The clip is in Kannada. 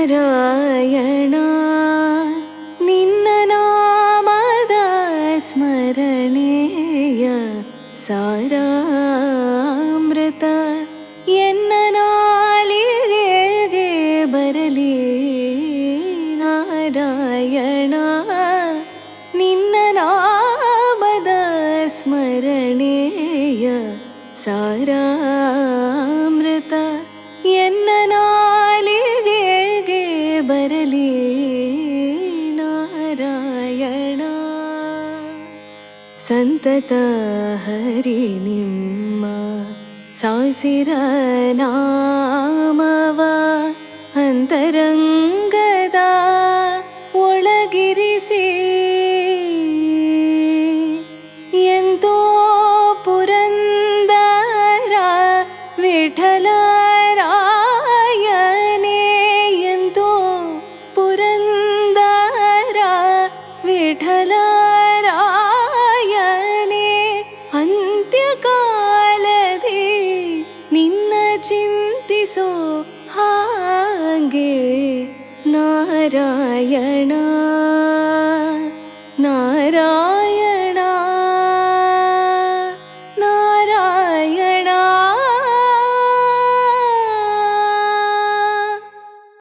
ನಾರಾಯಣ ನಿನ್ನ ನಾಮದ ಸ್ಮರಣೆಯ ಸಾರಾಮೃತ ಎನ್ನ ನಾಲಿಗೆಗೆ ಬರಲಿ ನಾರಾಯಣ ನಿನ್ನ ನಾಮದ ಸ್ಮರಣೆಯ ಸಾರಾಮೃತ ಎನ್ನ ನಾಲಿಗೆಗೆ ಬರಲಿ ನಾರಾಯಣ ಸಂತತ ಹರಿ ನಿಮ್ಮ ಸಾಸಿರ ನಾಮವ ಅಂತರಂಗದ ಒಳಗಿರಿಸಿ ಎಂತೋ ಪುರಂದರ ವಿಠಲರಾಯನೇ ಎಂತೋ ಪುರಂದರ ವಿಠಲರಾಯನೇ ಅಂತ್ಯಕಾಲದಿ ನಿನ್ನ ಚಿಂತಿಸೋ ಹಾಗೆ ನಾರಾಯಣ